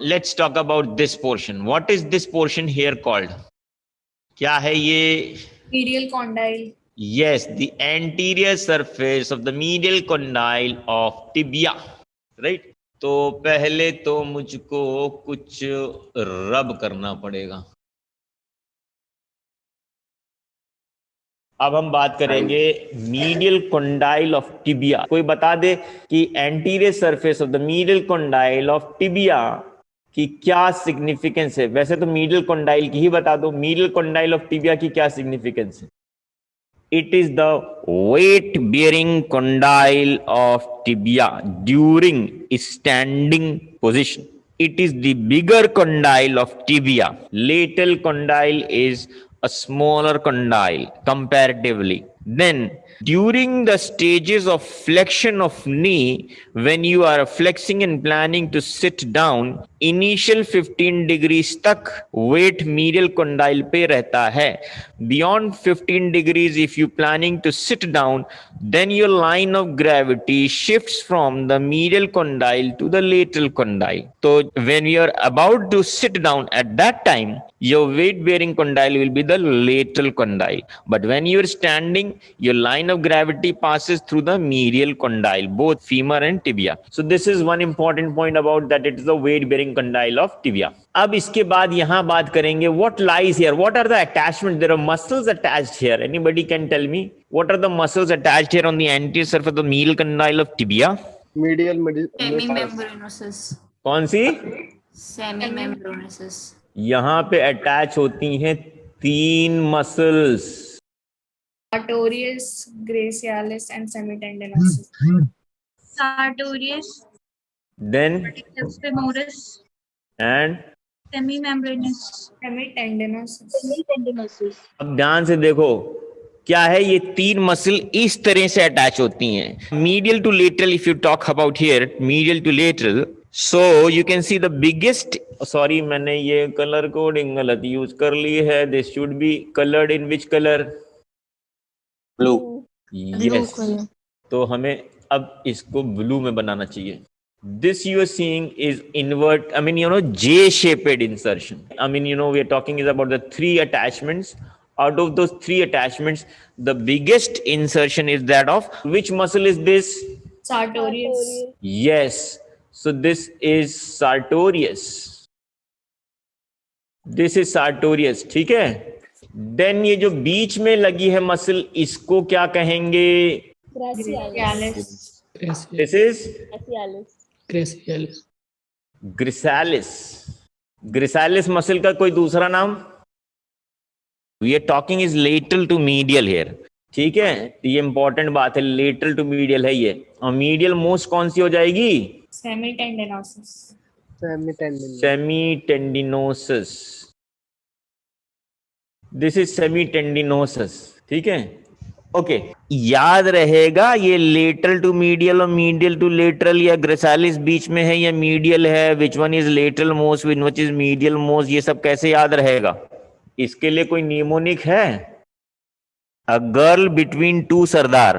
Let's talk about this portion. What is this portion here called? क्या है ये? Medial condyle. Yes, the anterior surface of the medial condyle of tibia. Right? तो पहले तो मुझको कुछ रब करना पड़ेगा. अब हम बात करेंगे मीडियल कंडाइल ऑफ टिबिया. कोई बता दे कि anterior surface of the medial condyle of tibia की क्या सिग्निफिकेंस है. वैसे तो मीडियल कंडाइल की ही बता दो. मीडियल कंडाइल ऑफ टिबिया की क्या सिग्निफिकेंस है? It is the weight bearing condyle of tibia during standing position. It is the bigger condyle of tibia. Lateral condyle is a smaller condyle comparatively. Then during the stages of flexion of knee, when you are flexing and planning to sit down, initial 15 degrees तक weight medial condyle पे रहता है. Beyond 15 degrees, if you planning to sit down, then your line of gravity shifts from the medial condyle to the lateral condyle. So when you are about to sit down, at that time your weight bearing condyle will be the lateral condyle. But when you are standing, your line of gravity passes through the medial condyle, both femur and tibia. So this is one important point about that. It is the weight bearing condyle of tibia. अब इसके बाद यहां बात करेंगे what lies here. What are the attachments? There are muscles attached here. Anybody can tell me what are the muscles attached here on the anterior surface of the medial condyle of tibia? Medial Semimembranosus. कौन सी? Semimembranosus. यहां पे attach होती हैं 3 muscles. Sartorius, gracialis, and semitendinosus. Sartorius. Then Femoris. and Semimembranous. Semitendinosus. अब ध्यान से देखो क्या है. ये 3 मसल इस तरह से अटैच होती हैं. Medial to lateral. If you talk about here medial to lateral, so you can see the biggest. Sorry, मैंने ये कलर कोडिंग गलत यूज कर ली है. This should be coloured in which colour? Blue. Yes. तो हमें अब इसको ब्लू में बनाना चाहिए. This you are seeing is invert, J-shaped insertion. We are talking is about the 3 attachments. Out of those 3 attachments, the biggest insertion is that of which muscle is this? Sartorius. Yes. So this is sartorius. This is sartorius. ठीक है. Then ये जो बीच में लगी है muscle, इसको क्या कहेंगे? Gracialis. This is Gracialis. Gracilis. Gracilis muscle का कोई दूसरा नाम? We are talking is lateral to medial here. ठीक है, ये इंपॉर्टेंट बात है. लेटरल टू मीडियल है ये. और मीडियल मोस्ट कौन सी हो जाएगी? Semitendinosus. Semitendinosus. This is semitendinosus. ठीक है. ओके, याद रहेगा ये लेटरल टू मीडियल और मीडियल टू लेटरल या ग्रेसालिस बीच में है या मीडियल है. Which one is lateral most, which is medial most, ये सब कैसे याद रहेगा? इसके लिए कोई निमोनिक है? A girl between 2 sardar.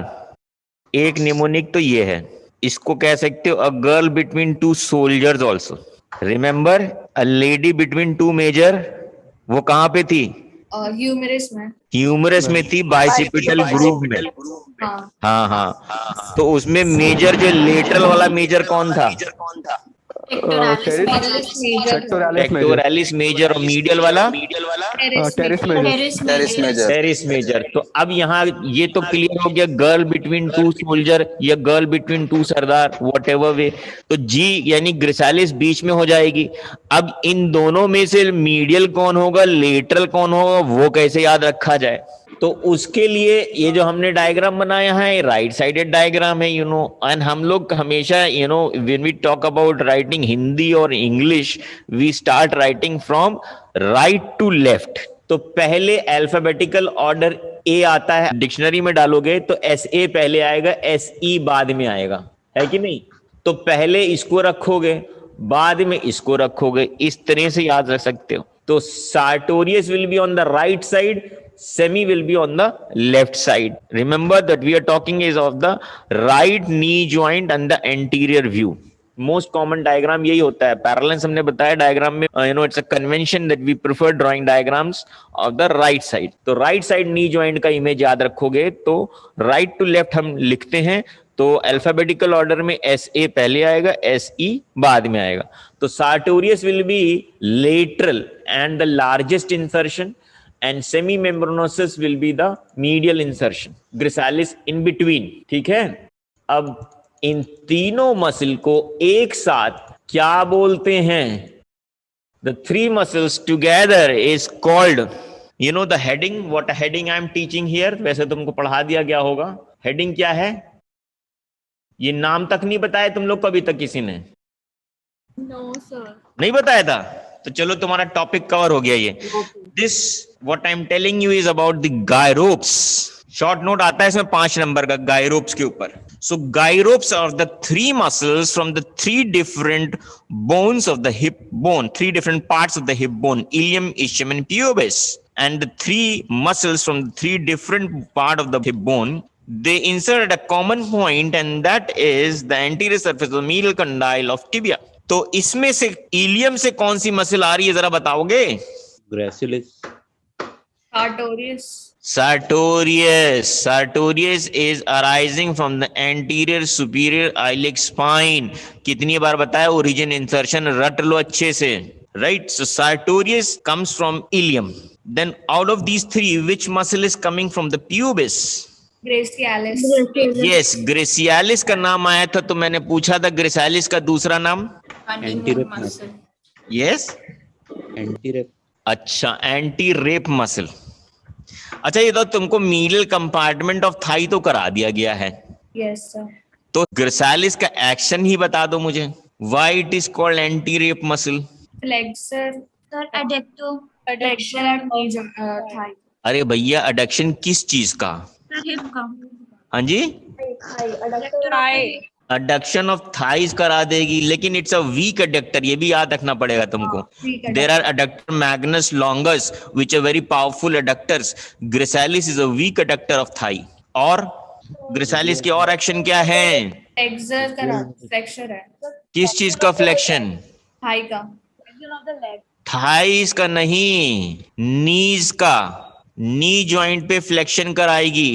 एक निमोनिक तो ये है. इसको कह सकते हो a girl between 2 soldiers also. Remember, a lady between 2 major. वो कहां पे थी? Humerus में. ह्यूमरस में थी, बाइसिपिटल ग्रूव में. हाँ. तो उसमें मेजर जो लेटरल वाला मेजर कौन था? Pectoralis major. और मीडियल वाला टेरिस मेजर. तो अब यहाँ ये तो क्लियर हो गया, गर्ल बिटवीन 2 सोल्जर या girl between 2 sardar, whatever way. तो जी यानी ग्रिसालिस बीच में हो जाएगी. अब इन दोनों में से मीडियल कौन होगा, लेटरल कौन होगा, वो कैसे याद रखा जाए? तो उसके लिए ये जो हमने डायग्राम बनाया है, राइट साइडेड डायग्राम है. एंड हम लोग हमेशा when we talk about writing Hindi और English, we start writing from right to left. तो पहले अल्फाबेटिकल ऑर्डर ए आता है. डिक्शनरी में डालोगे तो SA पहले आएगा, SE बाद में आएगा, है कि नहीं? तो पहले इसको रखोगे, बाद में इसको रखोगे. इस तरह से याद रख सकते हो. तो sartorius will be on the right side, semi will be on the left side. Remember that we are talking is of the right knee joint and the anterior view. Most common diagram यही होता है। Parallels हमने बताया diagram में, it's a convention that we prefer drawing diagrams of the right side. तो right side knee joint का image याद रखोगे तो राइट टू लेफ्ट हम लिखते हैं, तो अल्फाबेटिकल ऑर्डर में एस ए पहले आएगा, एस ई बाद में आएगा। तो sartorius will be lateral and the largest insertion, and semimembranosus will be the medial insertion, gracilis in between। ठीक है, अब इन तीनों मसल को एक साथ क्या बोलते हैं? The three muscles together is called, you know the heading, what heading I am teaching here, वैसे तुमको पढ़ा दिया गया होगा। हेडिंग क्या है? ये नाम तक नहीं बताया तुम लोग को अभी तक किसी ने? No, sir. नहीं बताया था? तो चलो तुम्हारा टॉपिक कवर हो गया ये। This what I am telling you is about the guy ropes. Short note आता है इसमें 5 नंबर का गायरोप्स के ऊपर। So guy ropes are the 3 muscles from the 3 different bones of the hip bone, 3 different parts of the hip bone, ilium, ischium and pubis, and the 3 muscles from the 3 different part of the hip bone, they insert at a common point, and that is the anterior surface of the medial condyle of tibia। तो इसमें से ilium से कौन सी muscle आ रही है जरा बताओगे? gracilis, Sartorius. Sartorius is arising from the anterior superior iliac spine। कितनी बार बताया? ओरिजिन इंसर्शन रट लो अच्छे से, right? So sartorius comes from ilium। Then out of these 3, which muscle is coming from the pubis? Gracialis. Yes, gracialis का नाम आया था तो मैंने पूछा था gracialis का दूसरा नाम? Honeymoon muscle. Yes, anterep, अच्छा, एंटी रेप मसल। अच्छा ये तो तुमको मीडियल कंपार्टमेंट ऑफ थाई तो करा दिया गया है, Yes, sir. तो ग्रेसालिस का एक्शन ही बता दो मुझे। Why it is called anti rape muscle? Flexor. Sir, adductor. Flexor and major thigh. अरे भैया अडक्शन किस चीज का? Hip का. हाँ जी, Thigh. अडक्शन ऑफ थाइज करा देगी, लेकिन इट्स अ वीक अडक्टर, ये भी याद रखना पड़ेगा तुमको। There are adductor magnus longus which are very powerful adductors. Gracilis is a weak adductor of thigh. और ग्रेसालिस के और एक्शन क्या है? Flexor का flexor है. किस चीज का फ्लेक्शन? Thigh का. थाइज का नहीं, नीज का। नी जॉइंट पे फ्लेक्शन कराएगी,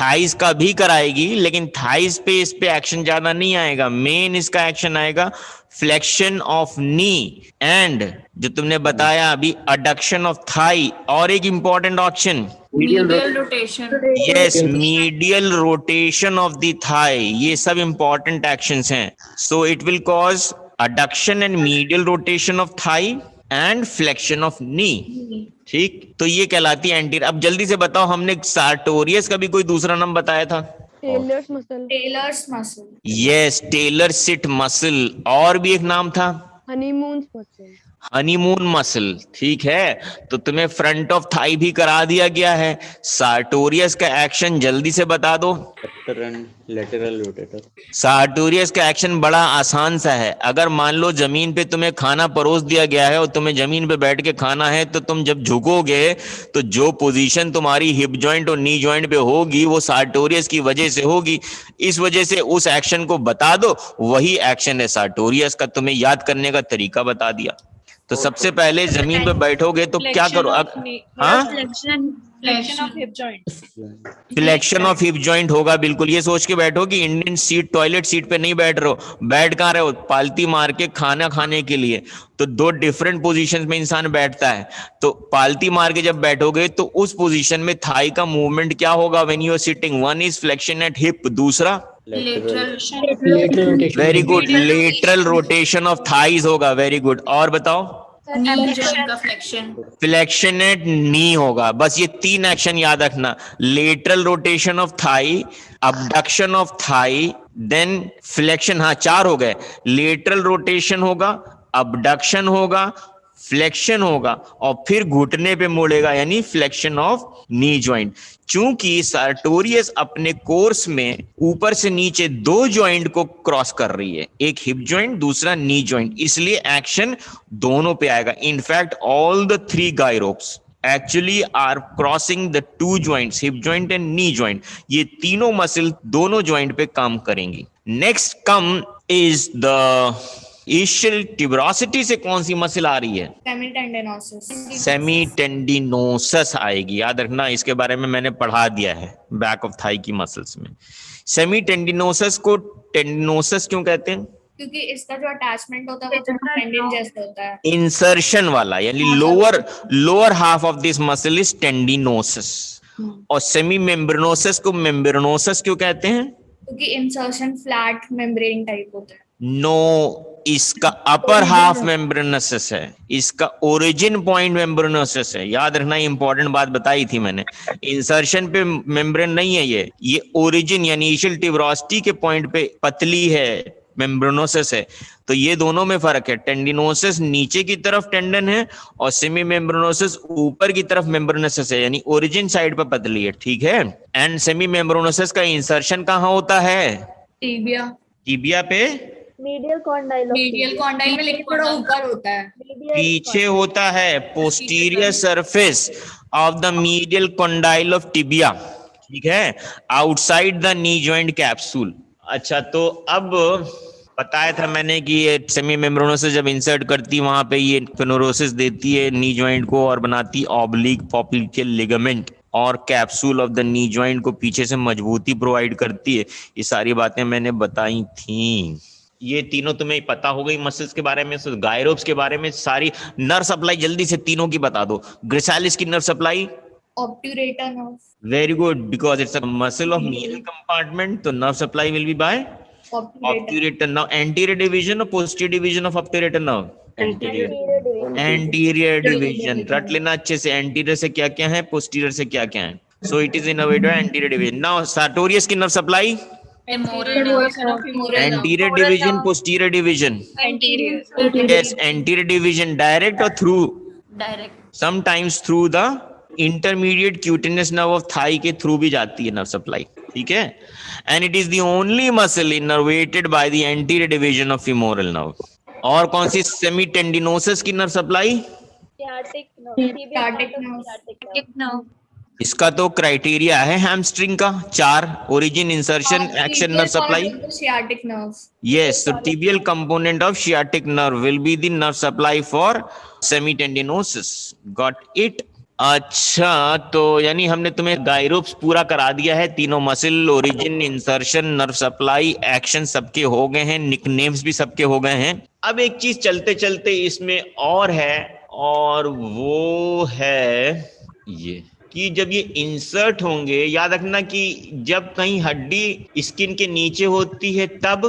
थाइज का भी कराएगी, लेकिन थाइज पे इस पे एक्शन ज्यादा नहीं आएगा। मेन इसका एक्शन आएगा फ्लेक्शन ऑफ नी एंड जो तुमने बताया अभी अडक्शन ऑफ थाई। और एक important option, Medial rotation. Yes, medial rotation of the thigh. ये सब इंपॉर्टेंट एक्शंस हैं। So it will cause adduction and medial rotation of thigh and flexion of knee. ठीक, तो ये कहलाती है एंटीरियर। अब जल्दी से बताओ, हमने सार्टोरियस का भी कोई दूसरा नाम बताया था? Taylor's muscle, Taylor's muscle. Yes, Taylor sit muscle. और भी एक नाम था, honeymoon's muscle, हनीमून मसल। ठीक है, तो तुम्हें फ्रंट ऑफ थाई भी करा दिया गया है। सार्टोरियस का एक्शन जल्दी से बता दो। adductor and lateral rotator, sartorius का एक्शन बड़ा आसान सा है। अगर मान लो जमीन पे तुम्हें खाना परोस दिया गया है और तुम्हें जमीन पे बैठ के खाना है, तो तुम जब झुकोगे तो जो पोजीशन तुम्हारी हिप जॉइंट और नी जॉइंट पे होगी वो सार्टोरियस की वजह से होगी। इस वजह से उस एक्शन को बता दो, वही एक्शन है सार्टोरियस का। तुम्हें याद करने का तरीका बता दिया। तो सबसे पहले जमीन पे बैठोगे तो क्या करो? हाँ, Flexion of hip joint. Flexion of hip joint होगा। बिल्कुल, ये सोच के बैठो कि इंडियन सीट, टॉयलेट सीट पे नहीं बैठ रहे हो। बैठ कहाँ रहे हो? पालती मार के खाना खाने के लिए। तो 2 डिफरेंट पोजीशंस में इंसान बैठता है। तो पालती मार के जब बैठोगे तो उस पोजीशन में थाई का मूवमेंट क्या होगा? When you are sitting, one is flexion at hip, दूसरा Lateral. lateral rotation, very good, lateral rotation of thighs होगा। वेरी गुड, और बताओ? Knee joint का flexion. फ्लेक्शन एट नी होगा। बस ये 3 एक्शन याद रखना, lateral rotation of thigh, abduction of thigh, then flexion. हाँ, 4 हो गए। लेटरल रोटेशन होगा, अबडक्शन होगा, फ्लेक्शन होगा, और फिर घुटने पे मोड़ेगा, यानी फ्लेक्शन ऑफ नी जॉइंट। चूंकि सार्टोरियस अपने कोर्स में ऊपर से नीचे 2 जॉइंट को क्रॉस कर रही है, एक हिप जॉइंट, दूसरा नी जॉइंट, इसलिए एक्शन दोनों पे आएगा। In fact all the 3 गायरोप्स actually are crossing the 2 joints, hip joint and knee joint। ये तीनों मसल दोनों जॉइंट पे काम करेंगी। Next come is the essential tuberosity से कौन सी मसल आ रही है? Semitendinosus. सेमी टेंडिनोसस आएगी, याद रखना, इसके बारे में मैंने पढ़ा दिया है बैक ऑफ थाई की मसल्स में। सेमी टेंडिनोसस को टेंडिनोसस क्यों कहते हैं? क्योंकि इसका जो अटैचमेंट होता है वो टेंडिन जैसा होता है। इंसर्शन वाला, यानी lower half of this muscle is tendinosus. और सेमी मेम्ब्रेनोसस को मेम्ब्रेनोसस क्यों कहते हैं? क्योंकि इंसर्शन फ्लैट मेम्ब्रेन टाइप होता है। नो, इसका अपर हाफ मेम्ब्रेनोसस है, इसका ओरिजिन पॉइंट मेम्ब्रेनोसस है। याद रखना, इंपॉर्टेंट बात बताई थी मैंने, इंसर्शन पे मेम्ब्रेन नहीं है, ये ओरिजिन यानी इनिशियल ट्यूबरोसिटी के पॉइंट पे पतली है, मेम्ब्रेनोसस है। तो ये दोनों में फर्क है, टेंडिनोसस नीचे की तरफ टेंडन है और सेमी मेम्ब्रेनोसस ऊपर की तरफ मेम्ब्रेनोसस है, यानी ओरिजिन साइड पे पतली है, ठीक है। एंड सेमी मेम्ब्रेनोसस का इंसर्शन कहाँ होता है? टीबिया। टिबिया पे, medial condyle of medial condyle में, लेकिन थोड़ा ऊपर होता है। पीछे होता है, posterior surface of the medial condyle of tibia, ठीक है, outside the knee joint capsule. अच्छा, तो अब बताया था मैंने कि ये सेमी मेम्ब्रेनोसस जब इंसर्ट करती वहां पे ये फेनोरोसिस देती है नी जॉइंट को और बनाती ऑब्लिक पॉप्लिकल लिगामेंट, और capsule of the knee joint को पीछे से मजबूती प्रोवाइड करती है। ये सारी बातें मैंने बताई थी। ये तीनों तुम्हें पता हो गई मसल्स के बारे में, गायरोप्स के बारे में सारी। नर्व सप्लाई जल्दी से तीनों की बता दो। ग्रेसालिस की nerve supply, obturator nerve. Very good, because it's a muscle of medial compartment, तो nerve supply will be by obturator nerve. Anterior division और posterior division of obturator nerve? Anterior division. रट लेना अच्छे से, एंटीरियर से क्या क्या है, पोस्टीरियर से क्या क्या है। So it is innervated anterior division. Now sartorius की nerve supply, anterior division, posterior division? Yes, anterior division, direct or through? Direct. Sometimes through the intermediate cutaneous nerve of thigh के थ्रू भी जाती है nerve supply, ठीक है। And it is the only muscle innervated by the anterior division of femoral nerve. और कौन सी? Semi टेंडिनोसस की nerve supply, इसका तो क्राइटेरिया है हैमस्ट्रिंग का 4, origin, insertion, action, nerve supply. Sciatic nerve. Yes, so tibial component of sciatic nerve will be the nerve supply for semitendinosus. Got it? अच्छा, तो यानी हमने तुम्हें गायरोप्स पूरा करा दिया है, तीनों muscle, origin, insertion, nerve supply, action सबके हो गए हैं, निकनेम्स भी सबके हो गए हैं। अब एक चीज चलते चलते इसमें और है, और वो है ये कि जब ये इंसर्ट होंगे, याद रखना कि जब कहीं हड्डी स्किन के नीचे होती है तब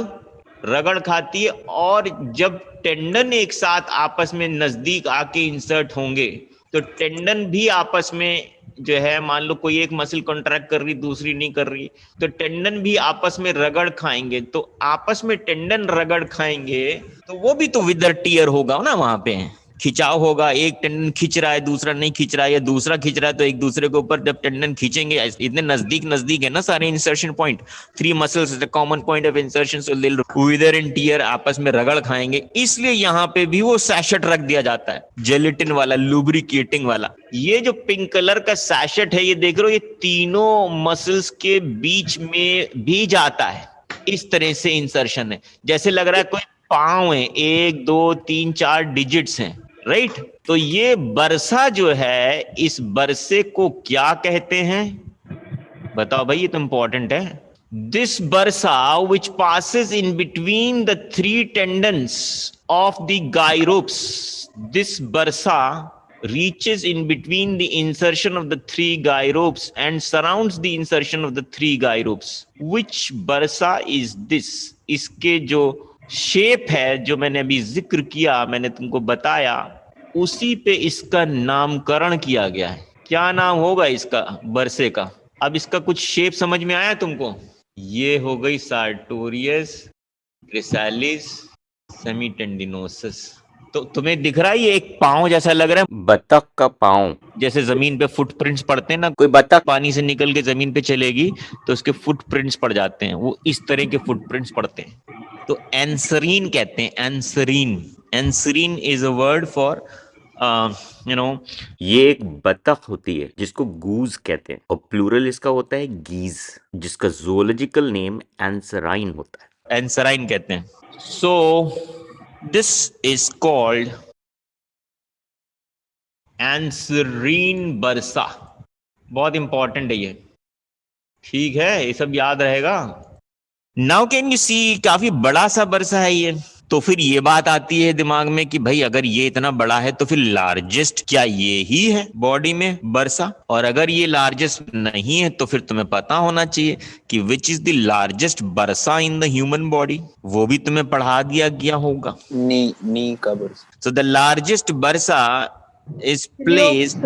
रगड़ खाती है, और जब टेंडन एक साथ आपस में नजदीक आके इंसर्ट होंगे तो टेंडन भी आपस में जो है, मान लो कोई एक मसल कॉन्ट्रैक्ट कर रही दूसरी नहीं कर रही, तो टेंडन भी आपस में रगड़ खाएंगे। तो आपस में टेंडन रगड़ खाएंगे तो वो भी तो विदर टीयर होगा ना, वहां पे खिंचाव होगा, एक टेंडन खींच रहा है दूसरा नहीं खींच रहा है, या दूसरा खींच रहा है, तो एक दूसरे के ऊपर जब टेंडन खींचेंगे, इतने नजदीक है ना सारे insertion point, 3 muscles the common point of insertion, so दिल विदर इन टीयर, आपस में रगड़ खाएंगे। इसलिए यहाँ पे भी वो सैशेट रख दिया जाता है, जेलेटिन वाला, लुब्रिकेटिंग वाला। ये जो पिंक कलर का सैशेट है, ये देख रहे हो, ये तीनों मसल्स के बीच में भी जाता है। इस तरह से इंसर्शन है, जैसे लग रहा है कोई पांव है, 1 2 3 4 डिजिट्स हैं, राइट। तो ये बरसा जो है, इस बरसे को क्या कहते हैं बताओ भाई, ये तो इंपॉर्टेंट है। दिस बरसा विच passes in between the 3 tendons of the gyropes, this bursa reaches in between the insertion of the 3 gyropes and surrounds the insertion of the 3 gyropes. Which bursa is this? इसके जो shape है, जो मैंने अभी जिक्र किया, मैंने तुमको बताया, उसी पे इसका नामकरण किया गया है। क्या नाम होगा इसका बरसे का? अब इसका कुछ शेप समझ में आया तुमको? ये हो गई सार्टोरियस, ग्रेसालिस, सेमीटेंडिनोसस। तो तुम्हें दिख रहा है ये एक पांव जैसा लग रहा है, बतख का पाँव। जैसे जमीन पे फुटप्रिंट्स पड़ते हैं ना, कोई बतख पानी से निकल के जमीन पे चलेगी तो उसके फुटप्रिंट्स पड़ जाते हैं, वो इस तरह के फुटप्रिंट्स पड़ते हैं। तो एंसरीन कहते हैं, एंसरीन। एंसरीन इज अ वर्ड फॉर ये एक बतख होती है जिसको गूज कहते हैं, और प्लूरल इसका होता है गीज, जिसका जोलॉजिकल नेम एंसराइन होता है। एंसराइन कहते हैं. So this is called एंसरीन बरसा. बहुत इंपॉर्टेंट है ये. ठीक है, ये सब याद रहेगा. नाउ कैन यू सी, काफी बड़ा सा बरसा है ये. तो फिर ये बात आती है दिमाग में कि भाई अगर ये इतना बड़ा है तो फिर लार्जेस्ट क्या ये ही है बॉडी में बरसा? और अगर ये लार्जेस्ट नहीं है तो फिर तुम्हें पता होना चाहिए कि विच इज द लार्जेस्ट बरसा इन द ह्यूमन बॉडी. वो भी तुम्हें पढ़ा दिया गया होगा. नी का बरसा. सो द लार्जेस्ट बरसा is placed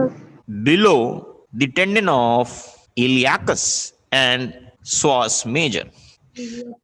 below the tendon of iliacus and psoas major.